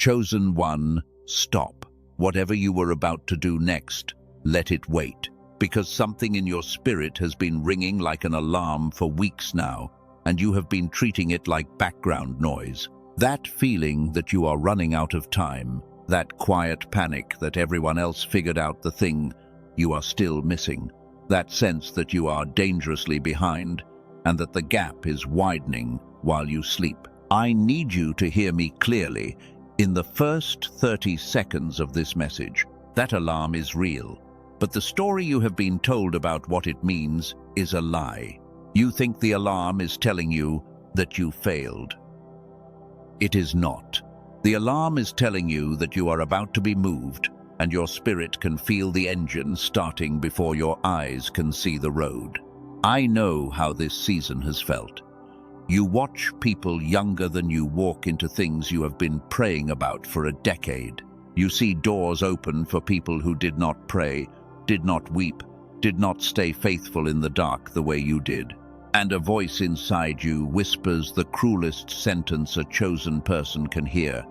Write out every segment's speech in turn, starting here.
Chosen one, stop. Whatever you were about to do next, let it wait. Because something in your spirit has been ringing like an alarm for weeks now, and you have been treating it like background noise. That feeling that you are running out of time, that quiet panic that everyone else figured out the thing you are still missing, that sense that you are dangerously behind, and that the gap is widening while you sleep. I need you to hear me clearly. In the first 30 seconds of this message, that alarm is real. But the story you have been told about what it means is a lie. You think the alarm is telling you that you failed. It is not. The alarm is telling you that you are about to be moved, and your spirit can feel the engine starting before your eyes can see the road. I know how this season has felt. You watch people younger than you walk into things you have been praying about for a decade. You see doors open for people who did not pray, did not weep, did not stay faithful in the dark the way you did. And a voice inside you whispers the cruelest sentence a chosen person can hear.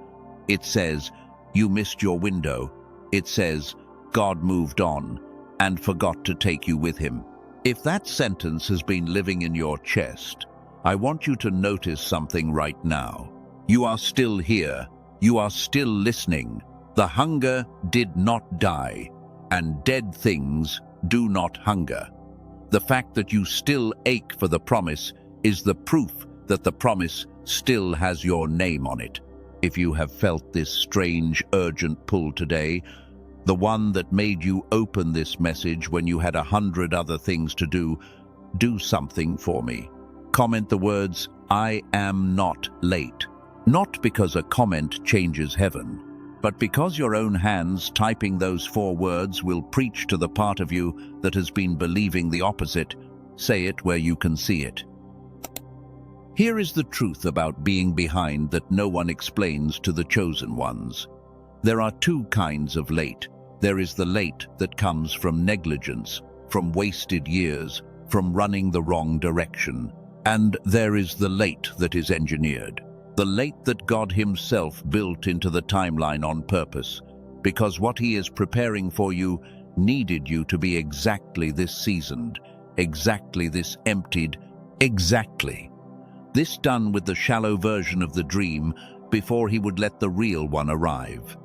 It says, you missed your window. It says, God moved on and forgot to take you with him. If that sentence has been living in your chest, I want you to notice something right now. You are still here. You are still listening. The hunger did not die, and dead things do not hunger. The fact that you still ache for the promise is the proof that the promise still has your name on it. If you have felt this strange, urgent pull today, the one that made you open this message when you had 100 other things to do something for me. Comment the words, I am not late. Not because a comment changes heaven, but because your own hands typing those 4 words will preach to the part of you that has been believing the opposite. Say it where you can see it. Here is the truth about being behind that no one explains to the chosen ones. There are 2 kinds of late. There is the late that comes from negligence, from wasted years, from running the wrong direction. And there is the late that is engineered. The late that God himself built into the timeline on purpose, because what he is preparing for you needed you to be exactly this seasoned, exactly this emptied, exactly. This done with the shallow version of the dream before he would let the real one arrive.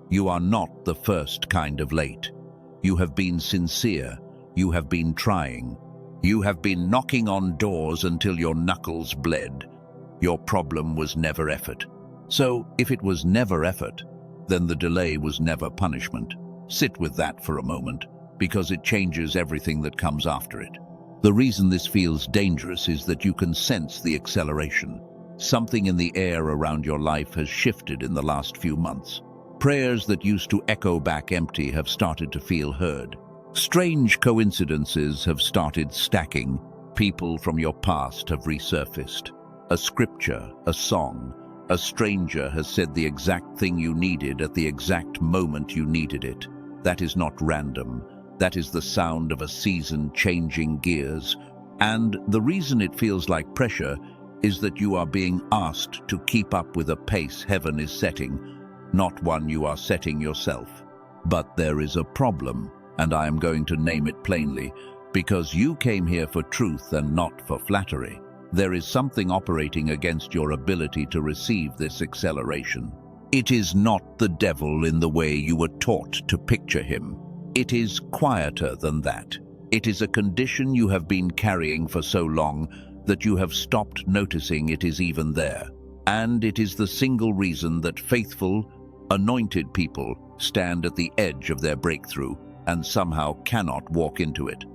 You are not the first kind of late. You have been sincere. You have been trying. You have been knocking on doors until your knuckles bled. Your problem was never effort. So, if it was never effort, then the delay was never punishment. Sit with that for a moment, because it changes everything that comes after it. The reason this feels dangerous is that you can sense the acceleration. Something in the air around your life has shifted in the last few months. Prayers that used to echo back empty have started to feel heard. Strange coincidences have started stacking. People from your past have resurfaced. A scripture, a song, a stranger has said the exact thing you needed at the exact moment you needed it. That is not random. That is the sound of a season changing gears. And the reason it feels like pressure is that you are being asked to keep up with a pace heaven is setting, not one you are setting yourself. But there is a problem, and I am going to name it plainly, because you came here for truth and not for flattery. There is something operating against your ability to receive this acceleration. It is not the devil in the way you were taught to picture him. It is quieter than that. It is a condition you have been carrying for so long that you have stopped noticing it is even there. And it is the single reason that faithful, anointed people stand at the edge of their breakthrough and somehow cannot walk into it.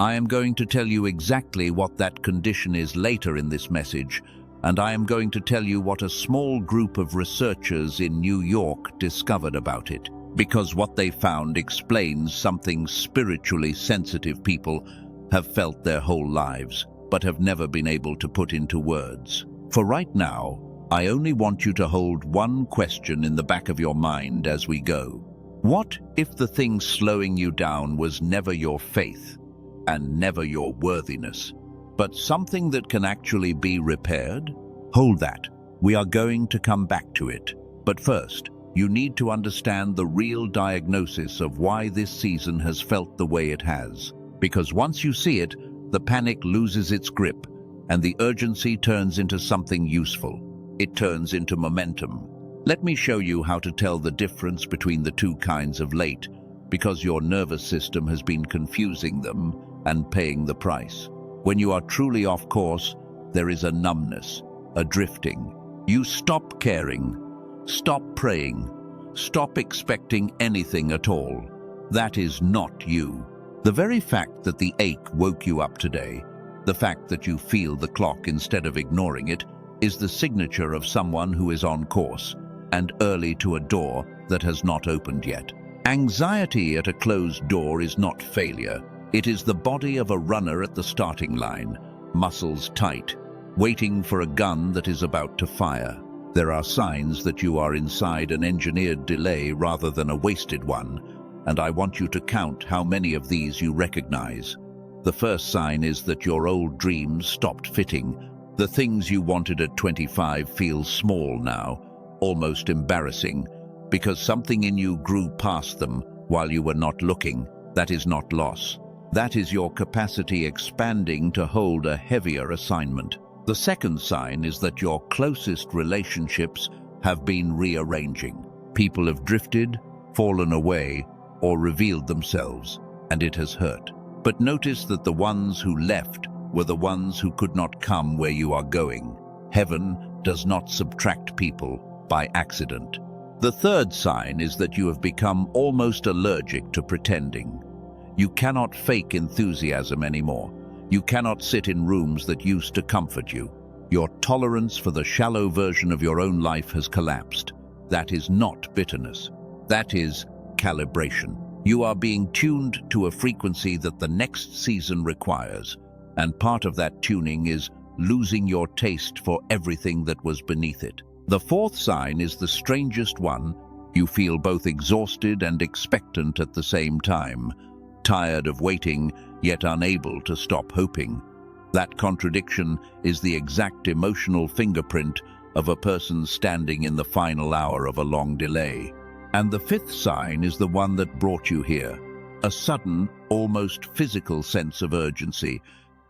I am going to tell you exactly what that condition is later in this message, and I am going to tell you what a small group of researchers in New York discovered about it, because what they found explains something spiritually sensitive people have felt their whole lives, but have never been able to put into words. For right now, I only want you to hold one question in the back of your mind as we go. What if the thing slowing you down was never your faith and never your worthiness, but something that can actually be repaired? Hold that. We are going to come back to it. But first, you need to understand the real diagnosis of why this season has felt the way it has. Because once you see it, the panic loses its grip, and the urgency turns into something useful. It turns into momentum. Let me show you how to tell the difference between the two kinds of late, because your nervous system has been confusing them and paying the price. When you are truly off course, there is a numbness, a drifting. You stop caring, stop praying, stop expecting anything at all. That is not you. The very fact that the ache woke you up today, the fact that you feel the clock instead of ignoring it, is the signature of someone who is on course and early to a door that has not opened yet. Anxiety at a closed door is not failure. It is the body of a runner at the starting line, muscles tight, waiting for a gun that is about to fire. There are signs that you are inside an engineered delay rather than a wasted one, and I want you to count how many of these you recognize. The first sign is that your old dreams stopped fitting. The things you wanted at 25 feel small now, almost embarrassing, because something in you grew past them while you were not looking. That is not loss. That is your capacity expanding to hold a heavier assignment. The second sign is that your closest relationships have been rearranging. People have drifted, fallen away, or revealed themselves, and it has hurt. But notice that the ones who left were the ones who could not come where you are going. Heaven does not subtract people by accident. The third sign is that you have become almost allergic to pretending. You cannot fake enthusiasm anymore. You cannot sit in rooms that used to comfort you. Your tolerance for the shallow version of your own life has collapsed. That is not bitterness. That is calibration. You are being tuned to a frequency that the next season requires, and part of that tuning is losing your taste for everything that was beneath it. The fourth sign is the strangest one. You feel both exhausted and expectant at the same time, tired of waiting, yet unable to stop hoping. That contradiction is the exact emotional fingerprint of a person standing in the final hour of a long delay. And the fifth sign is the one that brought you here, a sudden, almost physical sense of urgency,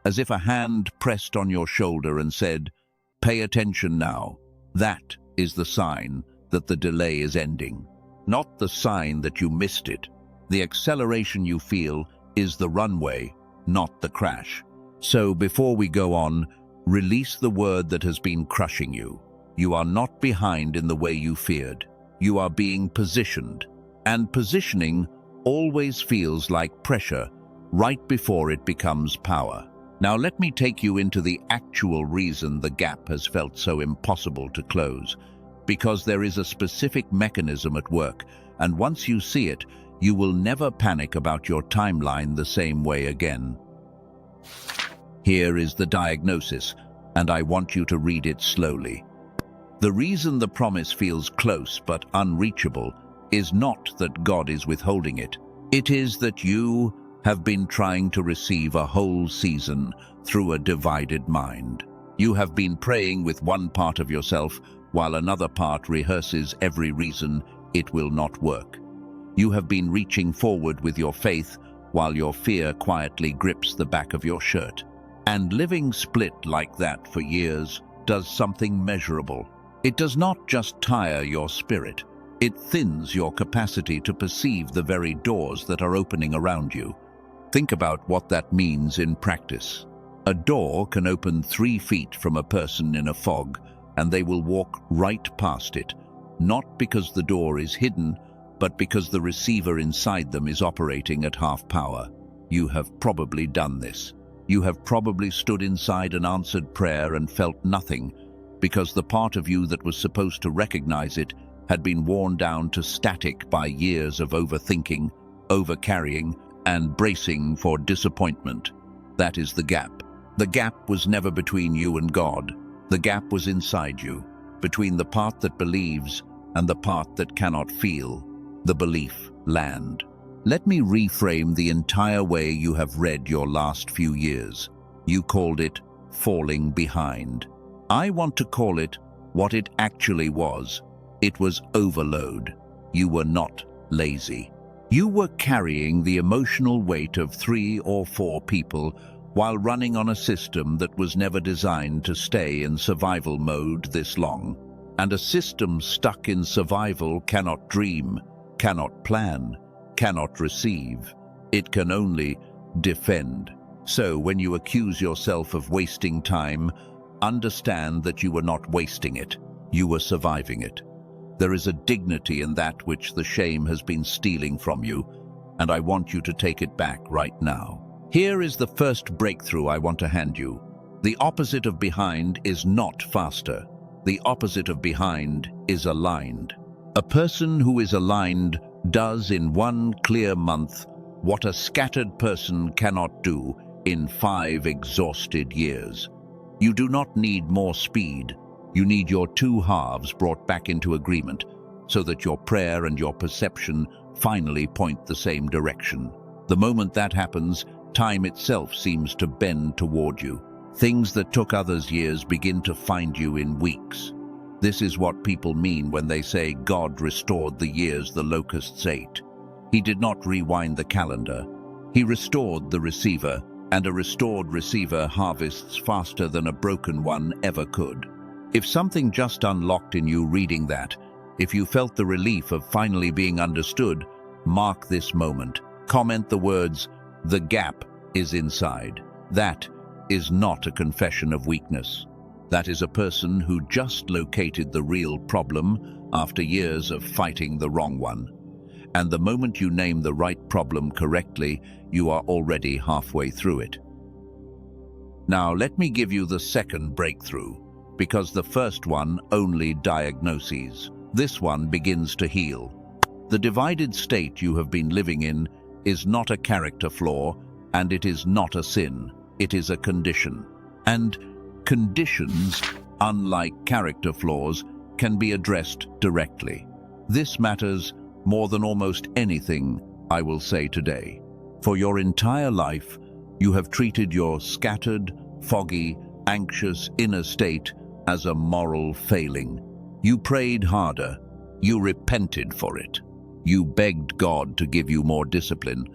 as if a hand pressed on your shoulder and said, "Pay attention now." That is the sign that the delay is ending, not the sign that you missed it. The acceleration you feel is the runway, not the crash. So before we go on, release the word that has been crushing you. You are not behind in the way you feared. You are being positioned, and positioning always feels like pressure right before it becomes power. Now let me take you into the actual reason the gap has felt so impossible to close. Because there is a specific mechanism at work, and once you see it, you will never panic about your timeline the same way again. Here is the diagnosis, and I want you to read it slowly. The reason the promise feels close but unreachable is not that God is withholding it. It is that you have been trying to receive a whole season through a divided mind. You have been praying with one part of yourself while another part rehearses every reason it will not work. You have been reaching forward with your faith while your fear quietly grips the back of your shirt. And living split like that for years does something measurable. It does not just tire your spirit, it thins your capacity to perceive the very doors that are opening around you. Think about what that means in practice. A door can open 3 feet from a person in a fog, and they will walk right past it, not because the door is hidden, but because the receiver inside them is operating at half power. You have probably done this. You have probably stood inside an answered prayer and felt nothing, because the part of you that was supposed to recognize it had been worn down to static by years of overthinking, overcarrying, and bracing for disappointment. That is the gap. The gap was never between you and God. The gap was inside you, between the part that believes and the part that cannot feel, the belief land. Let me reframe the entire way you have read your last few years. You called it falling behind. I want to call it what it actually was: It was overload. You were not lazy. You were carrying the emotional weight of 3 or 4 people while running on a system that was never designed to stay in survival mode this long. And a system stuck in survival cannot dream, cannot plan, cannot receive. It can only defend. So when you accuse yourself of wasting time, understand that you were not wasting it. You were surviving it. There is a dignity in that which the shame has been stealing from you, and I want you to take it back right now. Here is the first breakthrough I want to hand you. The opposite of behind is not faster. The opposite of behind is aligned. A person who is aligned does in 1 clear month what a scattered person cannot do in 5 exhausted years. You do not need more speed. You need your 2 halves brought back into agreement so that your prayer and your perception finally point the same direction. The moment that happens, time itself seems to bend toward you. Things that took others years begin to find you in weeks. This is what people mean when they say God restored the years the locusts ate. He did not rewind the calendar. He restored the receiver, and a restored receiver harvests faster than a broken one ever could. If something just unlocked in you reading that, if you felt the relief of finally being understood, mark this moment. Comment the words, "The gap is inside." That is not a confession of weakness. That is a person who just located the real problem after years of fighting the wrong one. And the moment you name the right problem correctly, you are already halfway through it. Now let me give you the second breakthrough, because the first one only diagnoses. This one begins to heal. The divided state you have been living in is not a character flaw, and it is not a sin. It is a condition. And conditions, unlike character flaws, can be addressed directly. This matters more than almost anything I will say today. For your entire life, you have treated your scattered, foggy, anxious inner state as a moral failing. You prayed harder. You repented for it. You begged God to give you more discipline,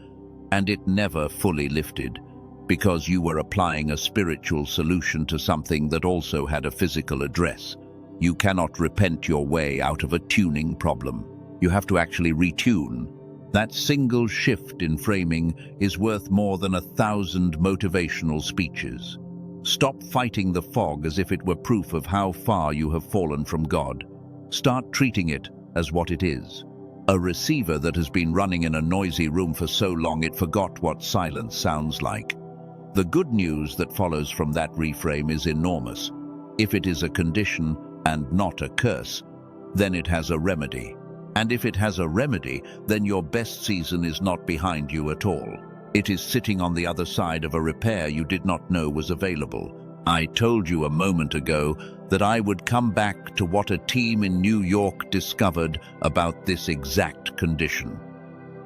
and it never fully lifted, because you were applying a spiritual solution to something that also had a physical address. You cannot repent your way out of a tuning problem. You have to actually retune. That single shift in framing is worth more than 1,000 motivational speeches. Stop fighting the fog as if it were proof of how far you have fallen from God. Start treating it as what it is. A receiver that has been running in a noisy room for so long it forgot what silence sounds like. The good news that follows from that reframe is enormous. If it is a condition and not a curse, then it has a remedy. And if it has a remedy, then your best season is not behind you at all. It is sitting on the other side of a repair you did not know was available. I told you a moment ago that I would come back to what a team in New York discovered about this exact condition.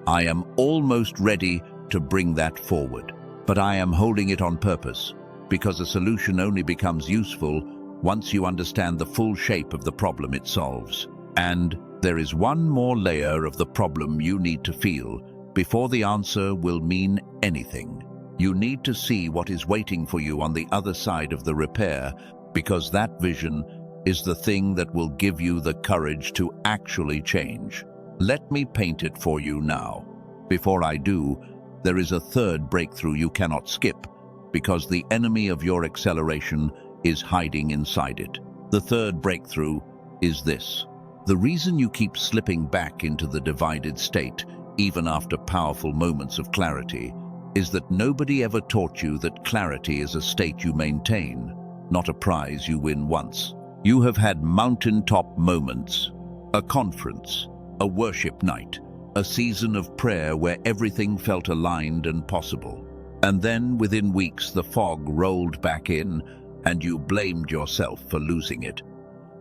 I am almost ready to bring that forward, but I am holding it on purpose, because a solution only becomes useful once you understand the full shape of the problem it solves. And there is one more layer of the problem you need to feel before the answer will mean anything. You need to see what is waiting for you on the other side of the repair, because that vision is the thing that will give you the courage to actually change. Let me paint it for you now. Before I do, there is a third breakthrough you cannot skip, because the enemy of your acceleration is hiding inside it. The third breakthrough is this. The reason you keep slipping back into the divided state, even after powerful moments of clarity, is that nobody ever taught you that clarity is a state you maintain, not a prize you win once. You have had mountaintop moments, a conference, a worship night, a season of prayer where everything felt aligned and possible. And then, within weeks, the fog rolled back in, and you blamed yourself for losing it.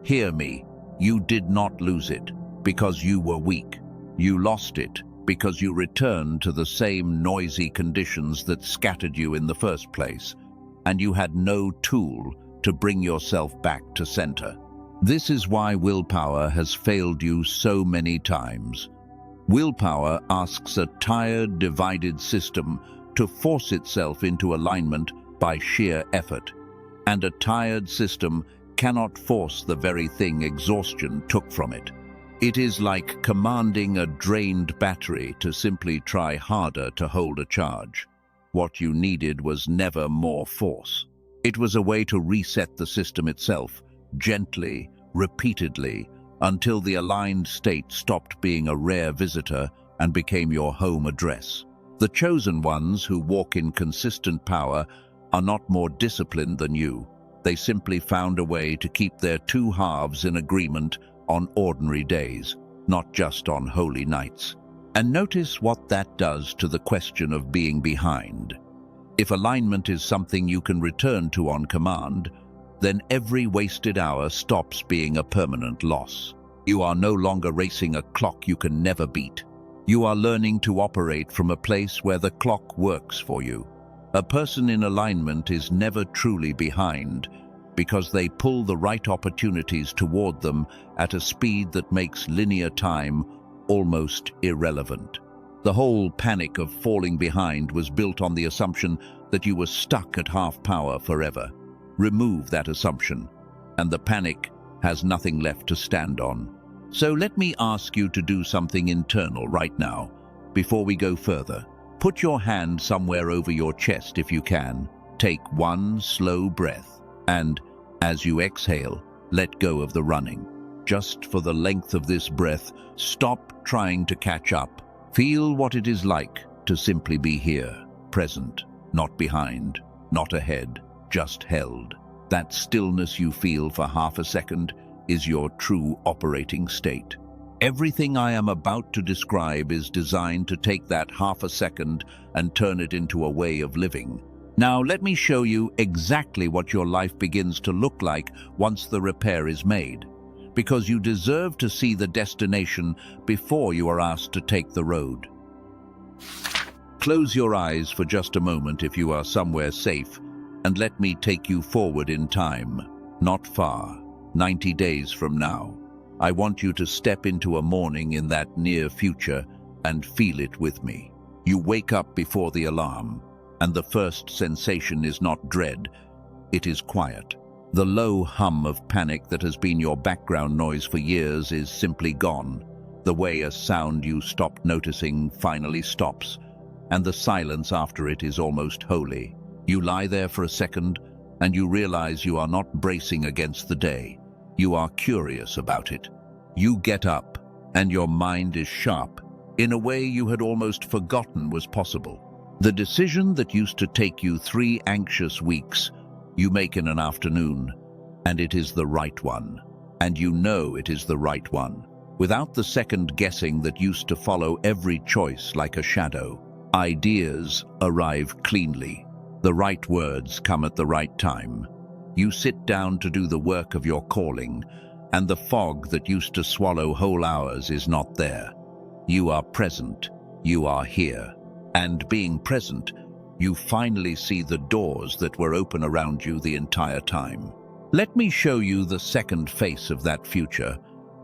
Hear me, you did not lose it because you were weak. You lost it because you returned to the same noisy conditions that scattered you in the first place, and you had no tool to bring yourself back to center. This is why willpower has failed you so many times. Willpower asks a tired, divided system to force itself into alignment by sheer effort, and a tired system cannot force the very thing exhaustion took from it. It is like commanding a drained battery to simply try harder to hold a charge. What you needed was never more force. It was a way to reset the system itself, gently, repeatedly, until the aligned state stopped being a rare visitor and became your home address. The chosen ones who walk in consistent power are not more disciplined than you. They simply found a way to keep their two halves in agreement on ordinary days, not just on holy nights. And notice what that does to the question of being behind. If alignment is something you can return to on command, then every wasted hour stops being a permanent loss. You are no longer racing a clock you can never beat. You are learning to operate from a place where the clock works for you. A person in alignment is never truly behind because they pull the right opportunities toward them at a speed that makes linear time almost irrelevant. The whole panic of falling behind was built on the assumption that you were stuck at half power forever. Remove that assumption, and the panic has nothing left to stand on. So let me ask you to do something internal right now, before we go further. Put your hand somewhere over your chest if you can. Take one slow breath, and as you exhale, let go of the running. Just for the length of this breath, stop trying to catch up. Feel what it is like to simply be here, present, not behind, not ahead, just held. That stillness you feel for half a second is your true operating state. Everything I am about to describe is designed to take that half a second and turn it into a way of living. Now let me show you exactly what your life begins to look like once the repair is made, because you deserve to see the destination before you are asked to take the road. Close your eyes for just a moment if you are somewhere safe, and let me take you forward in time, not far, 90 days from now. I want you to step into a morning in that near future and feel it with me. You wake up before the alarm, and the first sensation is not dread, it is quiet. The low hum of panic that has been your background noise for years is simply gone. The way a sound you stopped noticing finally stops, and the silence after it is almost holy. You lie there for a second, and you realize you are not bracing against the day. You are curious about it. You get up, and your mind is sharp, in a way you had almost forgotten was possible. The decision that used to take you 3 anxious weeks, you make in an afternoon, and it is the right one. And you know it is the right one, without the second guessing that used to follow every choice like a shadow. Ideas arrive cleanly. The right words come at the right time. You sit down to do the work of your calling, and the fog that used to swallow whole hours is not there. You are present. You are here. And being present, you finally see the doors that were open around you the entire time. Let me show you the second face of that future,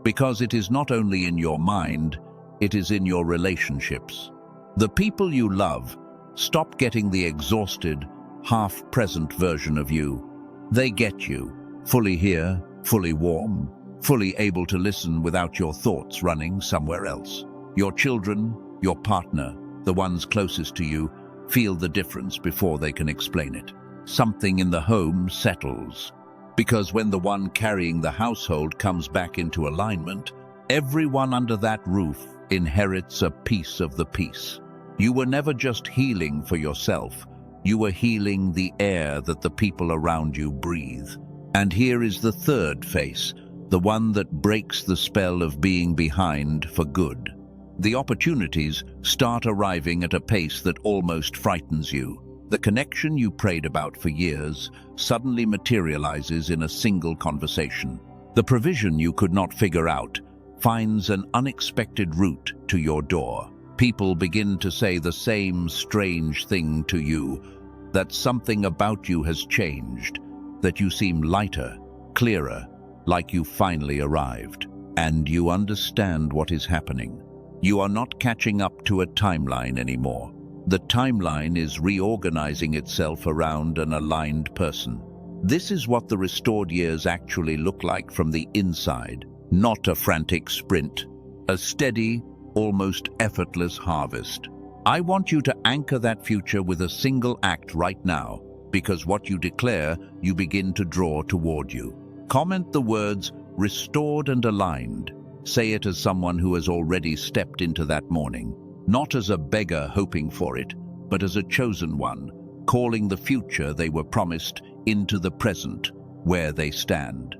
because it is not only in your mind, it is in your relationships. The people you love stop getting the exhausted, half-present version of you. They get you, fully here, fully warm, fully able to listen without your thoughts running somewhere else. Your children, your partner, the ones closest to you, feel the difference before they can explain it. Something in the home settles, because when the one carrying the household comes back into alignment, everyone under that roof inherits a piece of the peace. You were never just healing for yourself, you were healing the air that the people around you breathe. And here is the third face, the one that breaks the spell of being behind for good. The opportunities start arriving at a pace that almost frightens you. The connection you prayed about for years suddenly materializes in a single conversation. The provision you could not figure out finds an unexpected route to your door. People begin to say the same strange thing to you, that something about you has changed, that you seem lighter, clearer, like you finally arrived, and you understand what is happening. You are not catching up to a timeline anymore. The timeline is reorganizing itself around an aligned person. This is what the restored years actually look like from the inside, not a frantic sprint, a steady, almost effortless harvest. I want you to anchor that future with a single act right now, because what you declare, you begin to draw toward you. Comment the words, restored and aligned. Say it as someone who has already stepped into that morning, not as a beggar hoping for it, but as a chosen one, calling the future they were promised into the present, where they stand.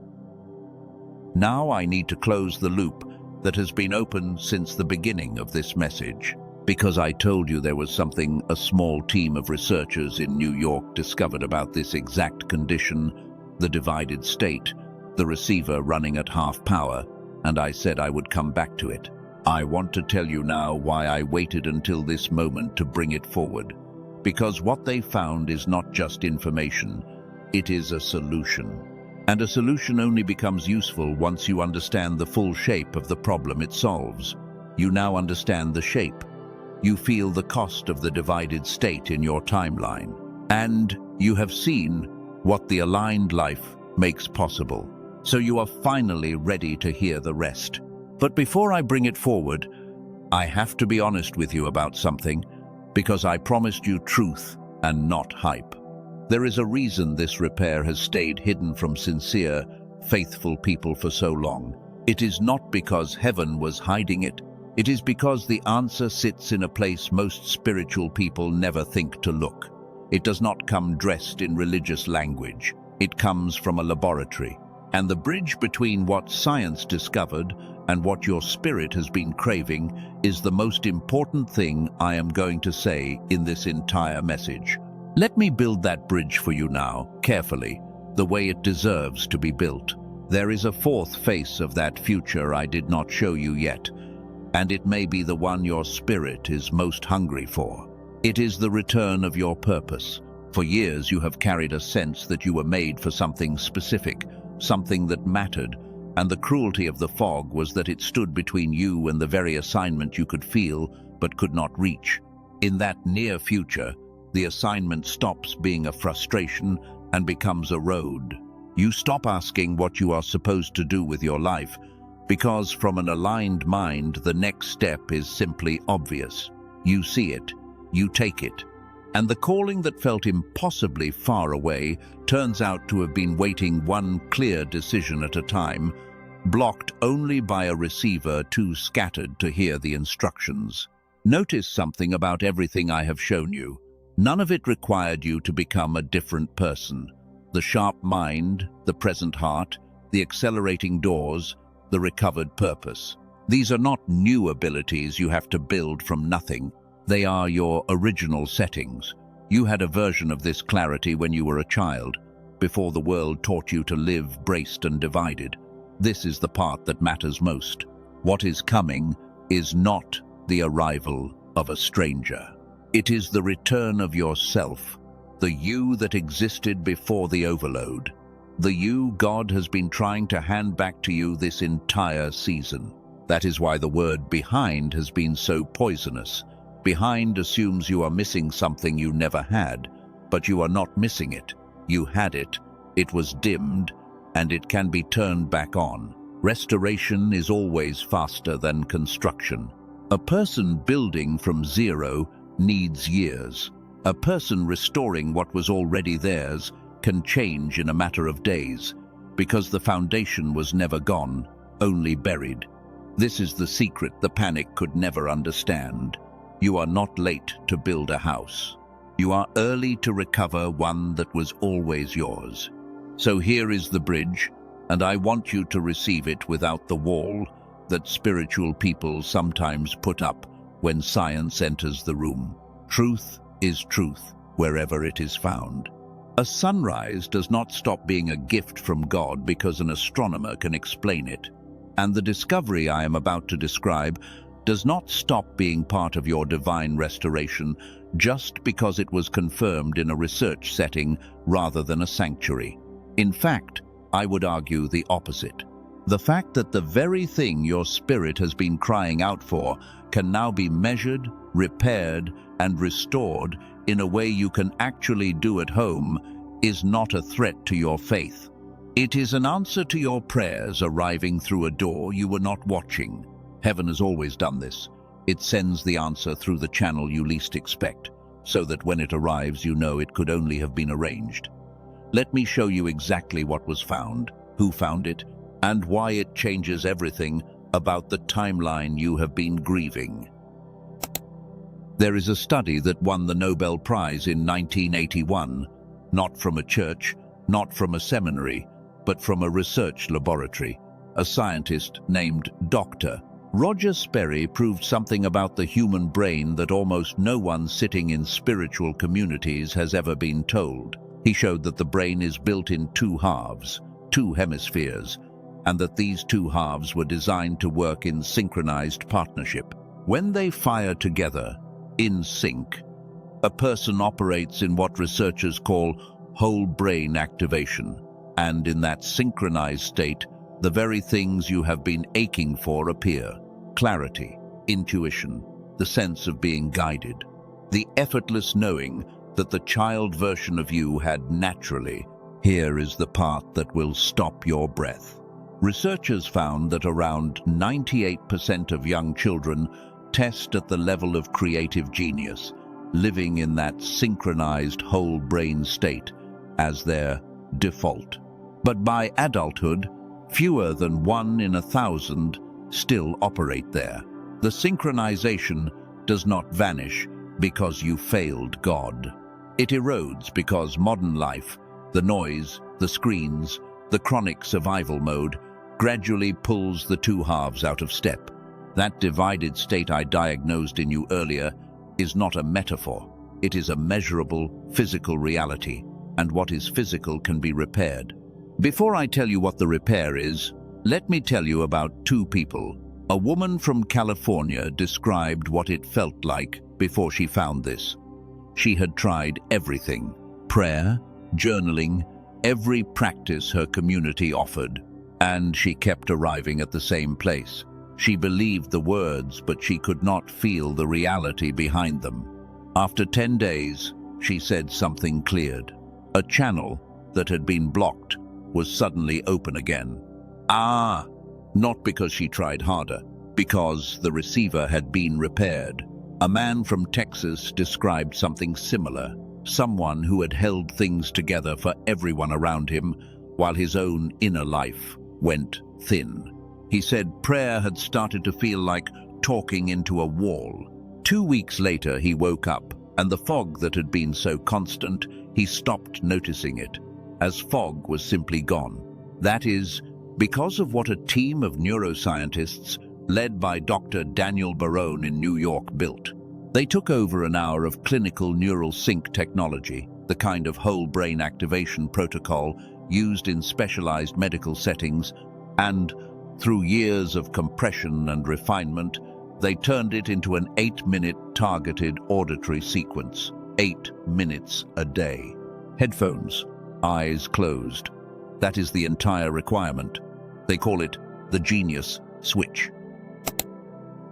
Now I need to close the loop that has been open since the beginning of this message, because I told you there was something a small team of researchers in New York discovered about this exact condition, the divided state, the receiver running at half power, and I said I would come back to it. I want to tell you now why I waited until this moment to bring it forward, because what they found is not just information, it is a solution. And a solution only becomes useful once you understand the full shape of the problem it solves. You now understand the shape. You feel the cost of the divided state in your timeline. And you have seen what the aligned life makes possible. So you are finally ready to hear the rest. But before I bring it forward, I have to be honest with you about something, because I promised you truth and not hype. There is a reason this repair has stayed hidden from sincere, faithful people for so long. It is not because heaven was hiding it. It is because the answer sits in a place most spiritual people never think to look. It does not come dressed in religious language. It comes from a laboratory. And the bridge between what science discovered and what your spirit has been craving is the most important thing I am going to say in this entire message. Let me build that bridge for you now, carefully, the way it deserves to be built. There is a fourth face of that future I did not show you yet, and it may be the one your spirit is most hungry for. It is the return of your purpose. For years you have carried a sense that you were made for something specific, something that mattered, and the cruelty of the fog was that it stood between you and the very assignment you could feel but could not reach. In that near future, the assignment stops being a frustration and becomes a road. You stop asking what you are supposed to do with your life, because from an aligned mind, the next step is simply obvious. You see it, you take it, and the calling that felt impossibly far away turns out to have been waiting one clear decision at a time, blocked only by a receiver too scattered to hear the instructions. Notice something about everything I have shown you. None of it required you to become a different person. The sharp mind, the present heart, the accelerating doors, the recovered purpose. These are not new abilities you have to build from nothing. They are your original settings. You had a version of this clarity when you were a child, before the world taught you to live braced and divided. This is the part that matters most. What is coming is not the arrival of a stranger. It is the return of yourself, the you that existed before the overload, the you God has been trying to hand back to you this entire season. That is why the word behind has been so poisonous. Behind assumes you are missing something you never had, but you are not missing it. You had it, it was dimmed, and it can be turned back on. Restoration is always faster than construction. A person building from zero needs years. A person restoring what was already theirs can change in a matter of days, because the foundation was never gone, only buried. This is the secret the panic could never understand. You are not late to build a house. You are early to recover one that was always yours. So here is the bridge, and I want you to receive it without the wall that spiritual people sometimes put up when science enters the room. Truth is truth wherever it is found. A sunrise does not stop being a gift from God because an astronomer can explain it. And the discovery I am about to describe does not stop being part of your divine restoration just because it was confirmed in a research setting rather than a sanctuary. In fact, I would argue the opposite. The fact that the very thing your spirit has been crying out for can now be measured, repaired, and restored in a way you can actually do at home is not a threat to your faith. It is an answer to your prayers arriving through a door you were not watching. Heaven has always done this. It sends the answer through the channel you least expect, so that when it arrives you know it could only have been arranged. Let me show you exactly what was found, who found it, and why it changes everything about the timeline you have been grieving. There is a study that won the Nobel Prize in 1981, not from a church, not from a seminary, but from a research laboratory. A scientist named Dr. Roger Sperry proved something about the human brain that almost no one sitting in spiritual communities has ever been told. He showed that the brain is built in two halves, two hemispheres, and that these two halves were designed to work in synchronized partnership. When they fire together, in sync, a person operates in what researchers call whole brain activation, and in that synchronized state, the very things you have been aching for appear. Clarity, intuition, the sense of being guided, the effortless knowing that the child version of you had naturally. Here is the part that will stop your breath. Researchers found that around 98% of young children test at the level of creative genius, living in that synchronized whole brain state as their default. But by adulthood, fewer than 1 in 1,000 still operate there. The synchronization does not vanish because you failed God. It erodes because modern life, the noise, the screens, the chronic survival mode, gradually pulls the two halves out of step. That divided state I diagnosed in you earlier is not a metaphor. It is a measurable, physical reality, and what is physical can be repaired. Before I tell you what the repair is, let me tell you about two people. A woman from California described what it felt like before she found this. She had tried everything: prayer, journaling, every practice her community offered, and she kept arriving at the same place. She believed the words, but she could not feel the reality behind them. After 10 days, she said something cleared. A channel that had been blocked was suddenly open again. Not because she tried harder, because the receiver had been repaired. A man from Texas described something similar. Someone who had held things together for everyone around him, while his own inner life went thin. He said prayer had started to feel like talking into a wall. 2 weeks later, he woke up, and the fog that had been so constant, he stopped noticing it, as fog was simply gone. That is, because of what a team of neuroscientists, led by Dr. Daniel Barone in New York, built. They took over an hour of clinical neural sync technology, the kind of whole brain activation protocol used in specialized medical settings, and through years of compression and refinement, they turned it into an 8-minute targeted auditory sequence, 8 minutes a day. Headphones, eyes closed. That is the entire requirement. They call it the genius switch.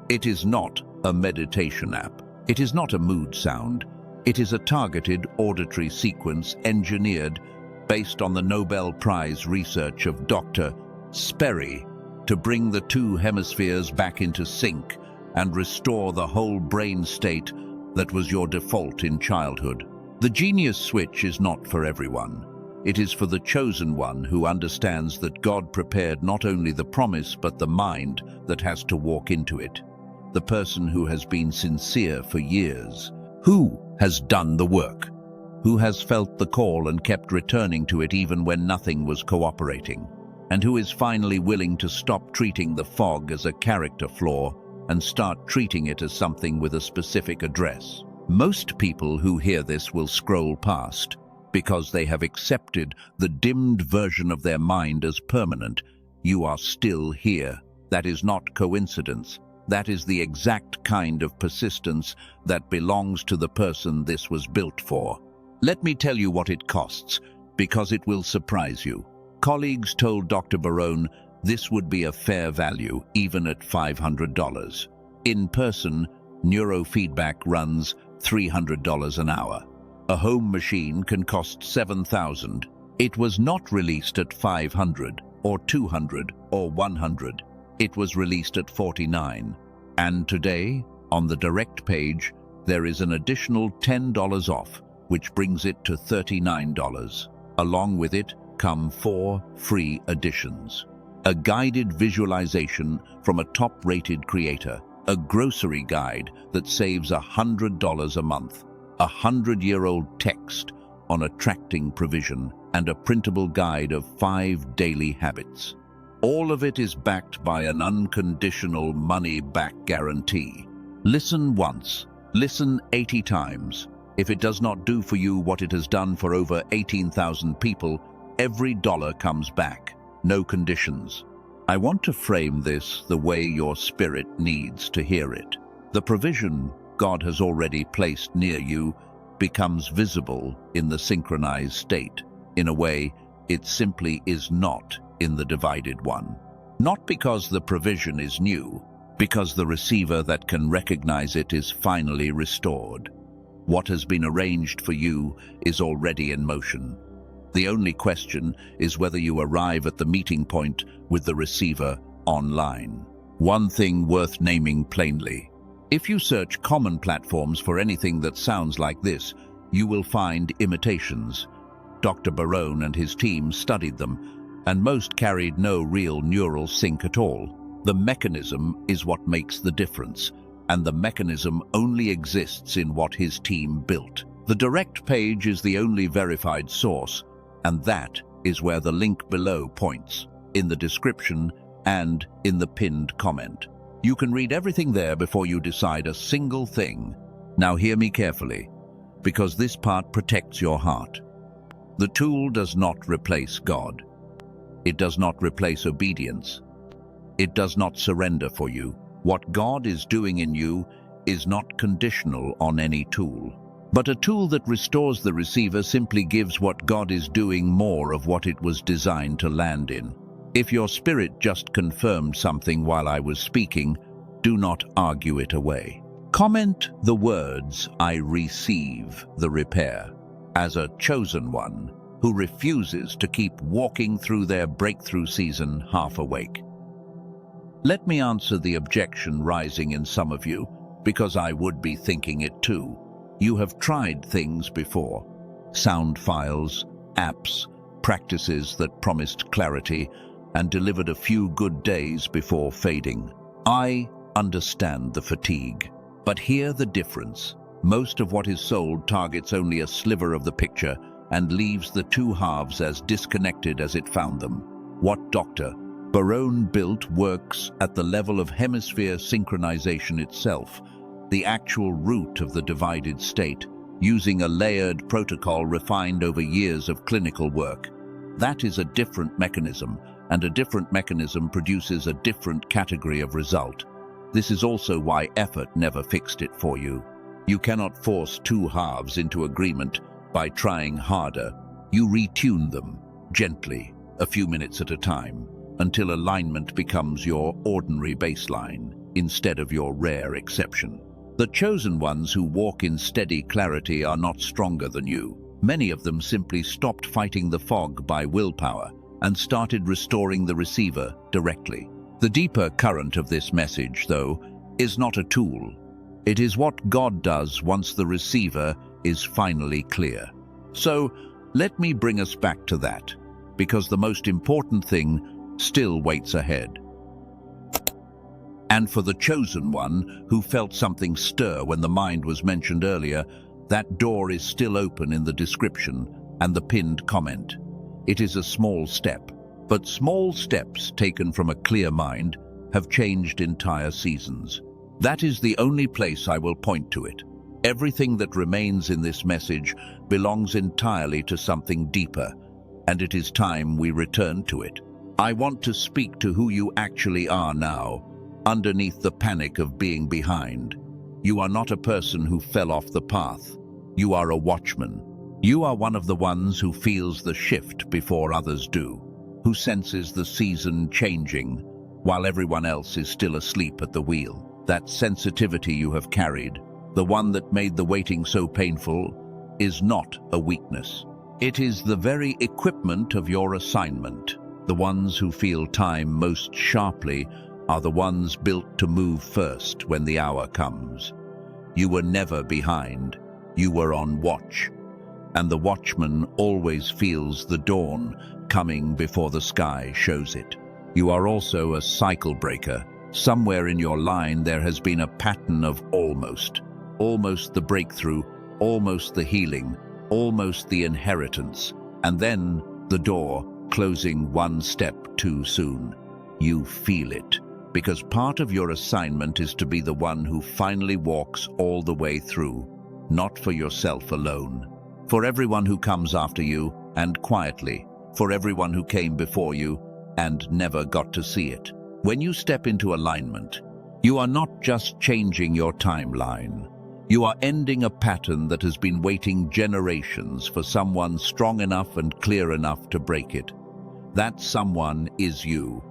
It is not a meditation app. It is not a mood sound. It is a targeted auditory sequence engineered based on the Nobel Prize research of Dr. Sperry to bring the two hemispheres back into sync and restore the whole brain state that was your default in childhood. The genius switch is not for everyone. It is for the chosen one who understands that God prepared not only the promise but the mind that has to walk into it. The person who has been sincere for years, who has done the work, who has felt the call and kept returning to it even when nothing was cooperating, and who is finally willing to stop treating the fog as a character flaw and start treating it as something with a specific address. Most people who hear this will scroll past because they have accepted the dimmed version of their mind as permanent. You are still here. That is not coincidence. That is the exact kind of persistence that belongs to the person this was built for. Let me tell you what it costs, because it will surprise you. Colleagues told Dr. Barone this would be a fair value, even at $500. In person, neurofeedback runs $300 an hour. A home machine can cost $7,000. It was not released at $500 or $200 or $100. It was released at $49. And today, on the direct page, there is an additional $10 off, which brings it to $39. Along with it come 4 free editions. A guided visualization from a top-rated creator, a grocery guide that saves $100 a month, a 100-year-old text on attracting provision, and a printable guide of 5 daily habits. All of it is backed by an unconditional money-back guarantee. Listen once, listen 80 times. If it does not do for you what it has done for over 18,000 people, every dollar comes back, no conditions. I want to frame this the way your spirit needs to hear it. The provision God has already placed near you becomes visible in the synchronized state. In a way, it simply is not in the divided one. Not because the provision is new, because the receiver that can recognize it is finally restored. What has been arranged for you is already in motion. The only question is whether you arrive at the meeting point with the receiver online. One thing worth naming plainly. If you search common platforms for anything that sounds like this, you will find imitations. Dr. Barone and his team studied them, and most carried no real neural sync at all. The mechanism is what makes the difference, and the mechanism only exists in what his team built. The direct page is the only verified source, and that is where the link below points, in the description and in the pinned comment. You can read everything there before you decide a single thing. Now hear me carefully, because this part protects your heart. The tool does not replace God. It does not replace obedience. It does not surrender for you. What God is doing in you is not conditional on any tool. But a tool that restores the receiver simply gives what God is doing more of what it was designed to land in. If your spirit just confirmed something while I was speaking, do not argue it away. Comment the words, "I receive the repair," as a chosen one who refuses to keep walking through their breakthrough season half awake. Let me answer the objection rising in some of you, because I would be thinking it too. You have tried things before. Sound files, apps, practices that promised clarity and delivered a few good days before fading. I understand the fatigue, but hear the difference. Most of what is sold targets only a sliver of the picture and leaves the two halves as disconnected as it found them. What Dr. Barone built works at the level of hemisphere synchronization itself, the actual root of the divided state, using a layered protocol refined over years of clinical work. That is a different mechanism, and a different mechanism produces a different category of result. This is also why effort never fixed it for you. You cannot force two halves into agreement by trying harder. You retune them, gently, a few minutes at a time, until alignment becomes your ordinary baseline, instead of your rare exception. The chosen ones who walk in steady clarity are not stronger than you. Many of them simply stopped fighting the fog by willpower and started restoring the receiver directly. The deeper current of this message, though, is not a tool. It is what God does once the receiver is finally clear. So, let me bring us back to that, because the most important thing still waits ahead. And for the chosen one who felt something stir when the mind was mentioned earlier, that door is still open in the description and the pinned comment. It is a small step, but small steps taken from a clear mind have changed entire seasons. That is the only place I will point to it. Everything that remains in this message belongs entirely to something deeper, and it is time we return to it. I want to speak to who you actually are now, underneath the panic of being behind. You are not a person who fell off the path. You are a watchman. You are one of the ones who feels the shift before others do, who senses the season changing while everyone else is still asleep at the wheel. That sensitivity you have carried, the one that made the waiting so painful, is not a weakness. It is the very equipment of your assignment. The ones who feel time most sharply are the ones built to move first when the hour comes. You were never behind. You were on watch. And the watchman always feels the dawn coming before the sky shows it. You are also a cycle breaker. Somewhere in your line there has been a pattern of almost the breakthrough, almost the healing, almost the inheritance, and then the door closing one step too soon. You feel it, because part of your assignment is to be the one who finally walks all the way through, not for yourself alone. For everyone who comes after you, and quietly, for everyone who came before you, and never got to see it. When you step into alignment, you are not just changing your timeline. You are ending a pattern that has been waiting generations for someone strong enough and clear enough to break it. That someone is you.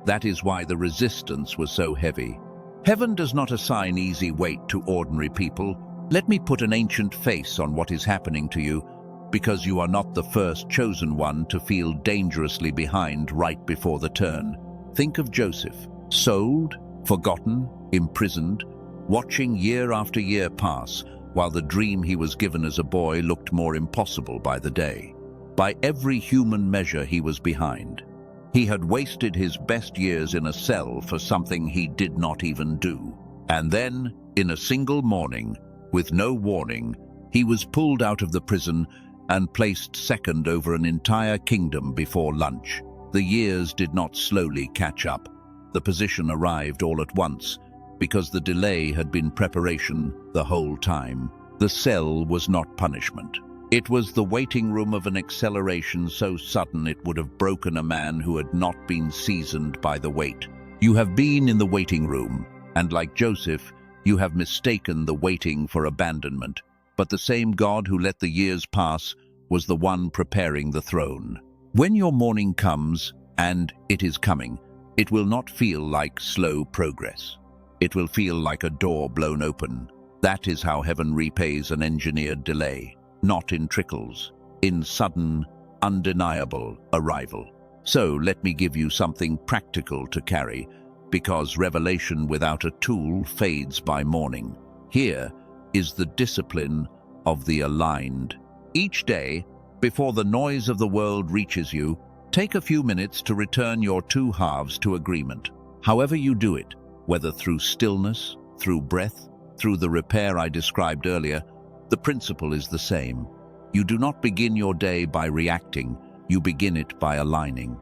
That is why the resistance was so heavy. Heaven does not assign easy weight to ordinary people. Let me put an ancient face on what is happening to you, because you are not the first chosen one to feel dangerously behind right before the turn. Think of Joseph, sold, forgotten, imprisoned, watching year after year pass, while the dream he was given as a boy looked more impossible by the day. By every human measure, he was behind. He had wasted his best years in a cell for something he did not even do. And then, in a single morning, with no warning, he was pulled out of the prison and placed second over an entire kingdom before lunch. The years did not slowly catch up. The position arrived all at once, because the delay had been preparation the whole time. The cell was not punishment. It was the waiting room of an acceleration so sudden it would have broken a man who had not been seasoned by the wait. You have been in the waiting room, and like Joseph, you have mistaken the waiting for abandonment. But the same God who let the years pass was the one preparing the throne. When your morning comes, and it is coming, it will not feel like slow progress. It will feel like a door blown open. That is how heaven repays an engineered delay, not in trickles, in sudden, undeniable arrival. So let me give you something practical to carry, because revelation without a tool fades by morning. Here is the discipline of the aligned. Each day, before the noise of the world reaches you, take a few minutes to return your two halves to agreement. However you do it, whether through stillness, through breath, through the repair I described earlier, the principle is the same. You do not begin your day by reacting, you begin it by aligning.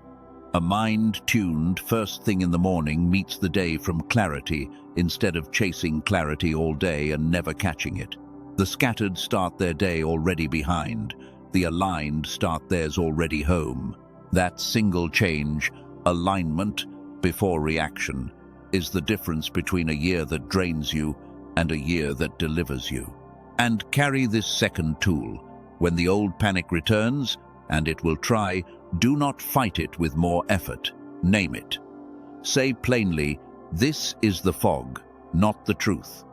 A mind tuned first thing in the morning meets the day from clarity instead of chasing clarity all day and never catching it. The scattered start their day already behind. The aligned start theirs already home. That single change, alignment before reaction, is the difference between a year that drains you and a year that delivers you. And carry this second tool. When the old panic returns, and it will try, do not fight it with more effort. Name it. Say plainly, this is the fog, not the truth.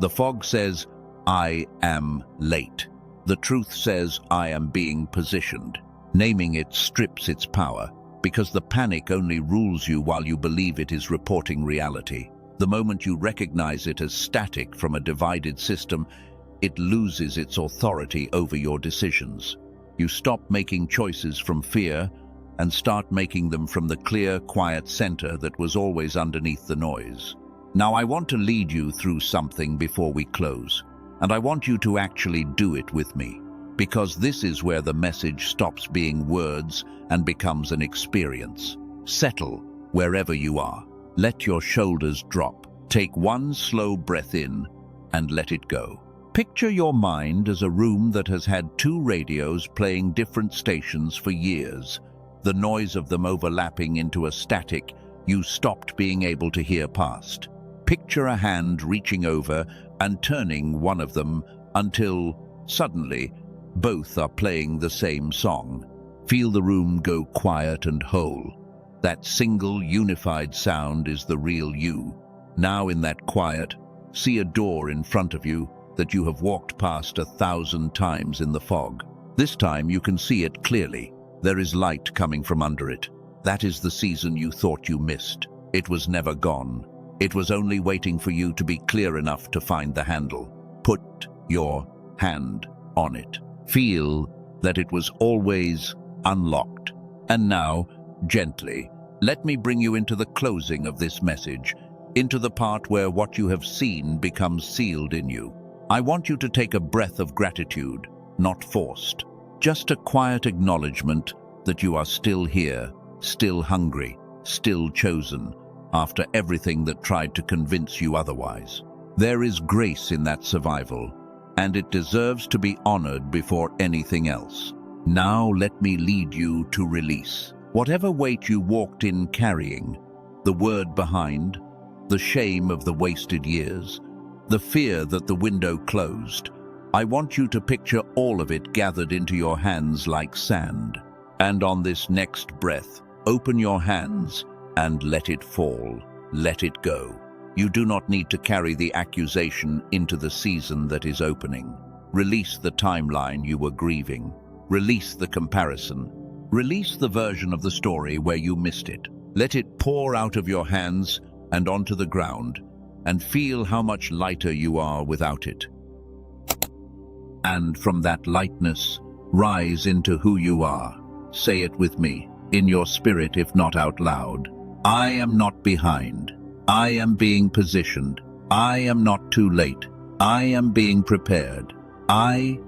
The fog says, I am late. The truth says, I am being positioned. Naming it strips its power, because the panic only rules you while you believe it is reporting reality. The moment you recognize it as static from a divided system, it loses its authority over your decisions. You stop making choices from fear and start making them from the clear, quiet center that was always underneath the noise. Now I want to lead you through something before we close, and I want you to actually do it with me, because this is where the message stops being words and becomes an experience. Settle wherever you are. Let your shoulders drop. Take one slow breath in and let it go. Picture your mind as a room that has had two radios playing different stations for years, the noise of them overlapping into a static you stopped being able to hear past. Picture a hand reaching over and turning one of them until, suddenly, both are playing the same song. Feel the room go quiet and whole. That single, unified sound is the real you. Now in that quiet, see a door in front of you that you have walked past 1,000 times in the fog. This time you can see it clearly. There is light coming from under it. That is the season you thought you missed. It was never gone. It was only waiting for you to be clear enough to find the handle. Put your hand on it. Feel that it was always unlocked. And now, gently, let me bring you into the closing of this message, into the part where what you have seen becomes sealed in you. I want you to take a breath of gratitude, not forced. Just a quiet acknowledgement that you are still here, still hungry, still chosen, after everything that tried to convince you otherwise. There is grace in that survival, and it deserves to be honored before anything else. Now let me lead you to release. Whatever weight you walked in carrying, the word behind, the shame of the wasted years, the fear that the window closed, I want you to picture all of it gathered into your hands like sand. And on this next breath, open your hands and let it fall. Let it go. You do not need to carry the accusation into the season that is opening. Release the timeline you were grieving. Release the comparison. Release the version of the story where you missed it. Let it pour out of your hands and onto the ground, and feel how much lighter you are without it. And from that lightness, rise into who you are. Say it with me, in your spirit if not out loud. I am not behind. I am being positioned. I am not too late. I am being prepared. I.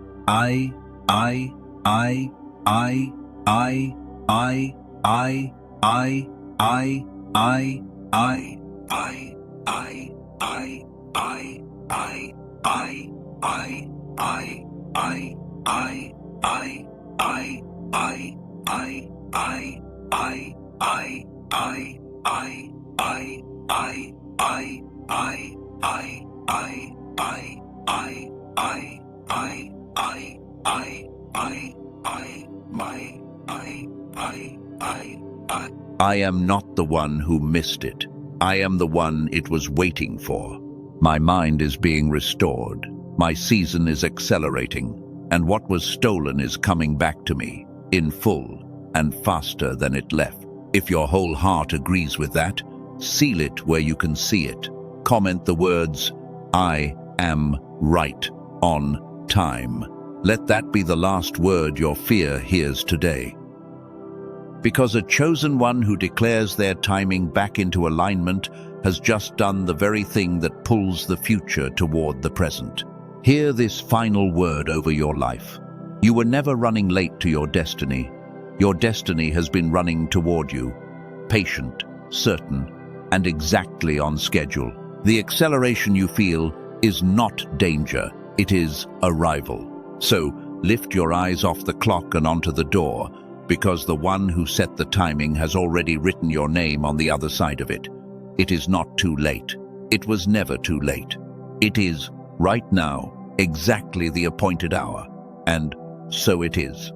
I am not the one who missed it. I am the one it was waiting for. My mind is being restored. My season is accelerating, and what was stolen is coming back to me, in full and faster than it left. If your whole heart agrees with that, seal it where you can see it. Comment the words, I am right on time. Let that be the last word your fear hears today. Because a chosen one who declares their timing back into alignment has just done the very thing that pulls the future toward the present. Hear this final word over your life. You were never running late to your destiny. Your destiny has been running toward you, patient, certain, and exactly on schedule. The acceleration you feel is not danger, it is arrival. So lift your eyes off the clock and onto the door, because the one who set the timing has already written your name on the other side of it. It is not too late. It was never too late. It is, right now, exactly the appointed hour, and so it is.